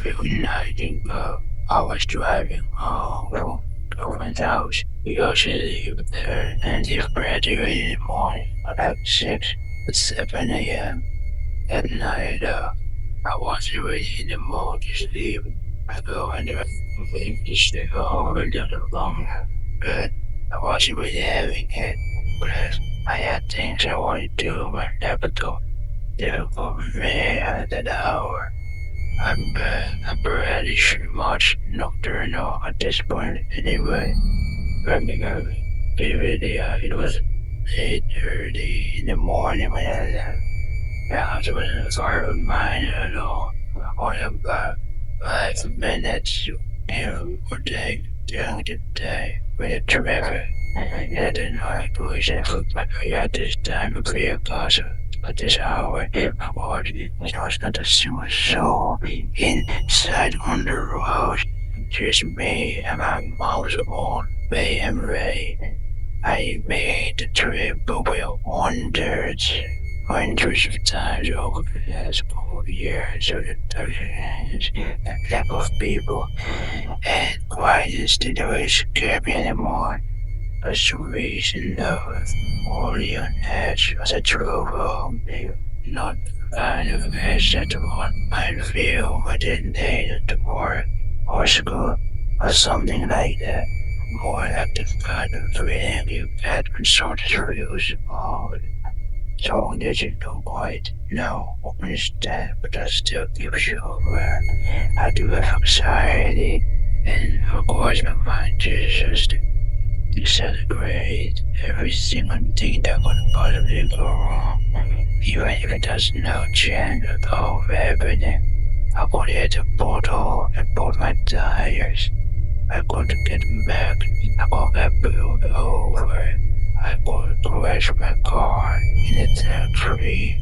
reuniting I was driving home from girlfriend's house. We usually leave there and leave graduate in the morning at 6 or 7 a.m. At night, I wasn't really in the mood to sleep. I go and think to stay home a little longer, but I wasn't really having it because I had things I wanted to do, but never thought they would go for me at that hour. I'm pretty sure much nocturnal at this point anyway. It was 8:30 in the morning when I left. Yeah, it was hard of mine at all. Only about 5 minutes or day during the day with the traffic. And I didn't know I wish I looked like I had this time of 3 o'clock. At this hour, I was not a single soul inside on the road. Just me and my mom's own Bay and Ray. I made the trip over hundreds of times over the last 4 years of the that type of people. And quietness didn't really scare me anymore. For some reason, though, only on edge as I drove home. Not the kind of edge that one might feel within days to work or school or something like that. More like the kind of feeling you get when something feels hard. So that you don't quite know or understand, but that still gives you aware. I do have anxiety, and of course my mind just to celebrate every single thing that could possibly go wrong. Even if it has no chance at all of happening. I could hit a bottle and both my tires. I could get back. I could get pulled over. I could crash my car into a tree.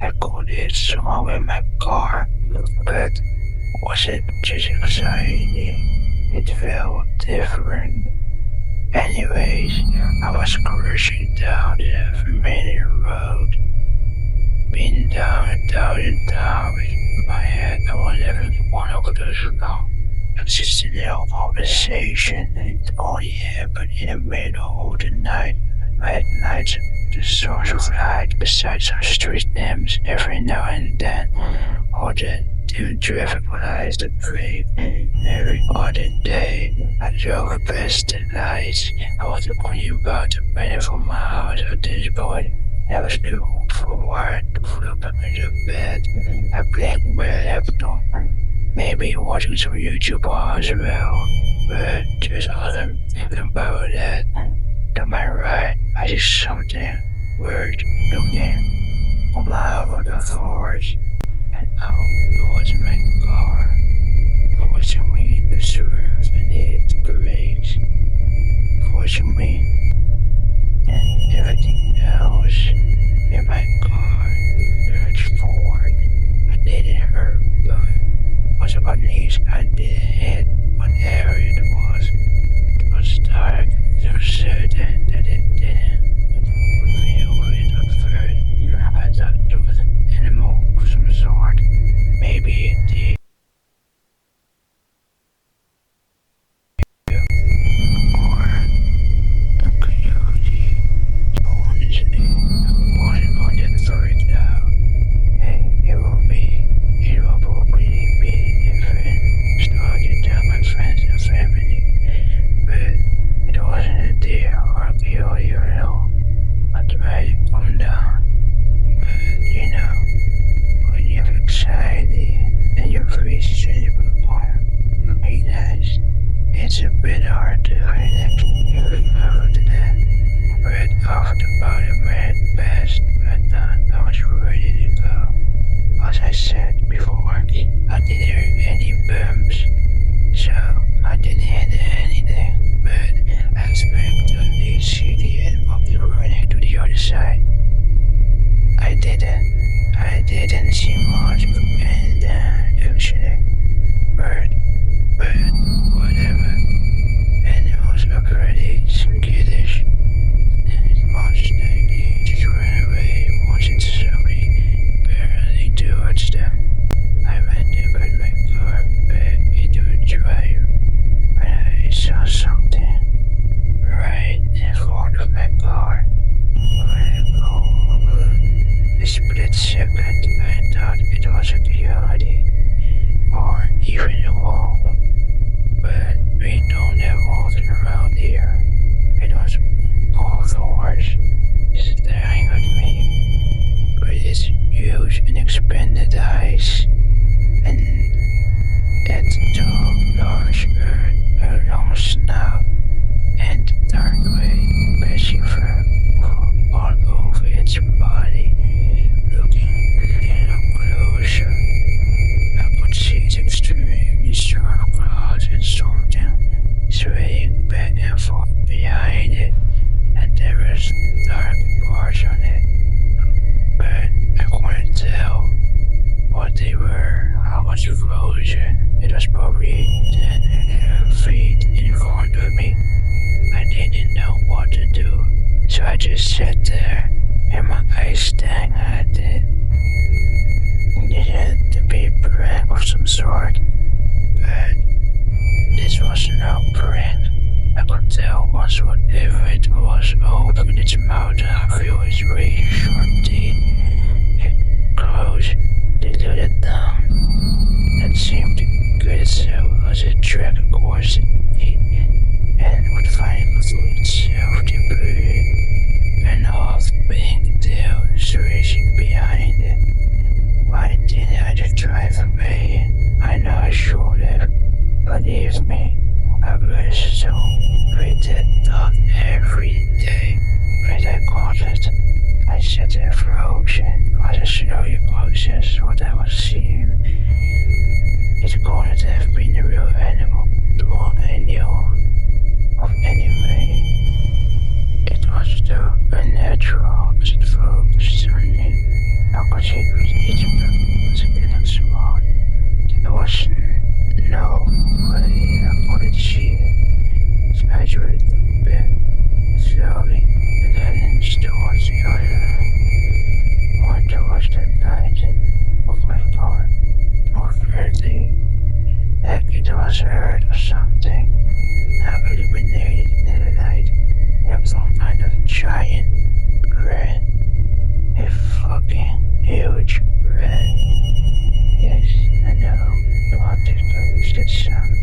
I could hit someone with my car. But was it just anxiety? It felt different. Anyways, I was cruising down the familiar road. Been down and down and down. In my head, I was having one of those long, existential conversation. It only happened in the middle of the night. At night, the source of light beside some street names every now and then. Or the dim traffic lights that break every other day. I drove past the lights. I was only about a minute from my house at this point. I was too forward to flip into bed. I blinked my laptop. Maybe watching some YouTube as well. But just wasn't thinking about that. To my right, I see something weird looking on my over the floors. And out towards my car. Fortunately, the swerve beneath the brakes. Fortunately, and everything else in my car lurched forward. I didn't hurt, but was about knees. I did hit whatever it was. It was dark, so certain that it didn't. But it at first. I thought it was an animal of some sort. Maybe it did. Or a coyote. Honestly, I wasn't going to freak out. And it will probably be different. Started to tell my friends and family. But it wasn't a deer or a coyote at all. I tried to calm down. But you know, when you have anxiety and your face is ready for the fire, it's a bit hard to relax after that. Right after about a minute passed, I thought I was ready to go. As I said before, I didn't hear any bumps, so I didn't hit anything, but I expected to at least see the end of the running to the other side. I didn't see much of it actually, but whatever. Animals are pretty skittish, and it's much like you just ran away watching somebody barely towards them. I went to put my huge and expanded eyes, and its tall, large, long snout, and dark gray, patchy fur all over its body. Looking a little closer, I could see its extremely sharp claws and something swaying back and forth behind it, and there was dark bars on it, but I couldn't tell what they were. I was frozen. It was probably 10 and a half feet in front of me. I didn't know what to do, so I just sat there, and my eyes staring at it. It had to be a prank of some sort, but this was no prank. I could tell once whatever it was opened its mouth and I feel its really sharp teeth. It closed, diluted down. That seemed good itself as it dragged across its teeth, and would finally conclude itself to breathe, and off being the tail racing behind it. Why didn't I just drive away? I know I should have. Believe me, I was so with that thought every day, but I couldn't. I sat there frozen, trying to slowly process what I was seeing. It couldn't have been a real animal, the one I knew of anyway. It was so unnatural as it focused on me. How could it was getting small? There was no way I could see it. So I drew the bed slowly and then inched towards the other, or towards the night of my part, more thirdly, like it was hurt or something. I illuminated in the light. It was some kind of giant red, a fucking huge red. Yes, I know, the object produced its sound,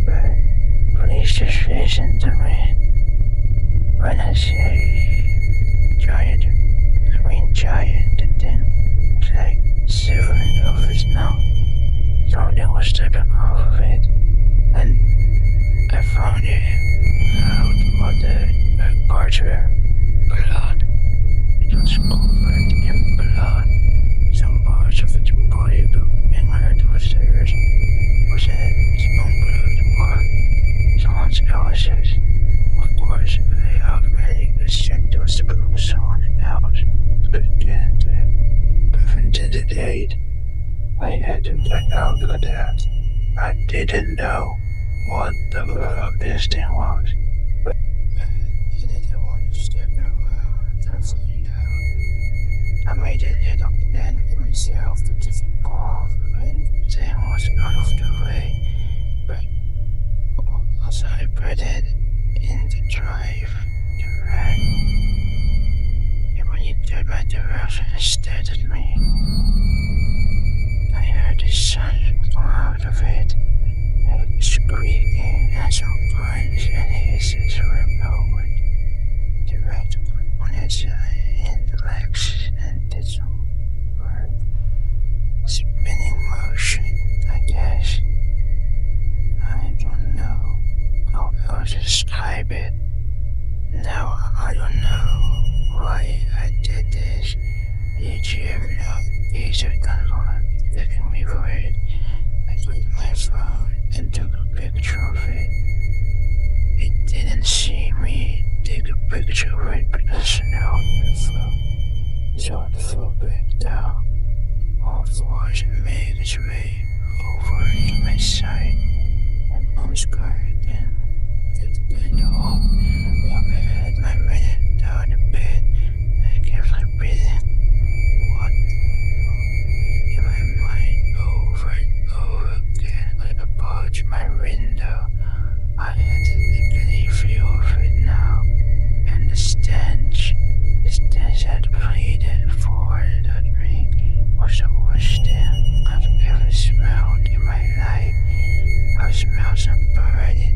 but please just listen to me. When I say giant, I mean giant, and then it's like silvering over its mouth. Something was stepping off of it, and I found it out what the parts were. Blood. It was covered in blood. Some parts of its body being hurt was theirs. Was it its own blood or someone else's? Of course, I automatically assumed it was the blood of someone else. But again, prevented the date. I had to find out that I didn't know what the fuck this thing was. But I didn't want to step around and find out. I made a little plan for myself to just off when the thing was out of the way. But as I put it in the drive, the rat, and when he turned my direction and stared at me, I heard the sound come out of it. It was squeaking and some grunts and hisses for a moment. The rat on its legs and did some weird spinning motion, I guess. I don't know how else to describe it. Now I don't know why I did this. Each year, each of them looking me weird. I took my phone and took a picture of it. It didn't see me take a picture of it, but the snow flew. So it flew back down, all fours and made its way over to my side, and mom's car again. It bent home while I had my running down the bed. I kept like breathing. What in my mind over and over again, like a approach my window. I had the clean view of it now, and the stench had pleaded for that ring was the worst thing I've ever smelled in my life. I've smelled some burning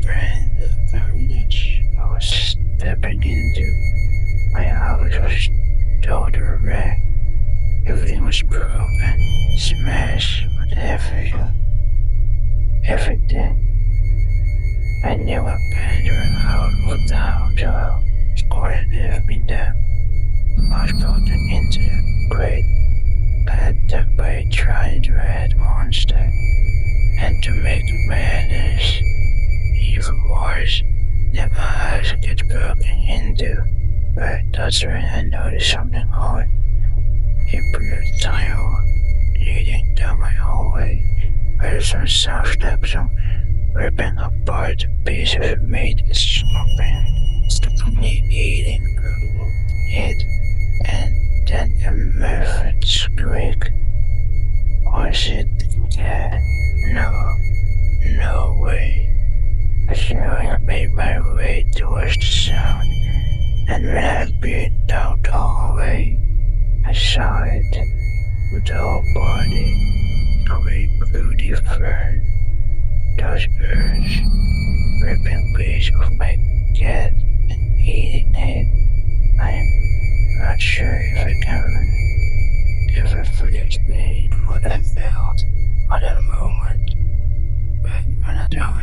friend the carnage I was stepping into. My house was total wreck. Everything was broken, smashed with everything. I knew a better out without Joel. Scored have been there. I was broken into a great bathtub by a giant red monster. And to make matters even worse, the house gets broken into. But that's when I noticed something odd. A blue tile leading down my hallway. Where some soft steps on ripping apart the piece of it made it stubbornly eating it, and then a muffled squeak. Was it the cat? No way. I slowly made my way towards the sound, and when I peered down the hallway, I saw it with the whole body, great booty fur. Those birds ripping a piece of my cat and eating it. I'm not sure if I can ever fully explain what I felt at that moment, but when I don't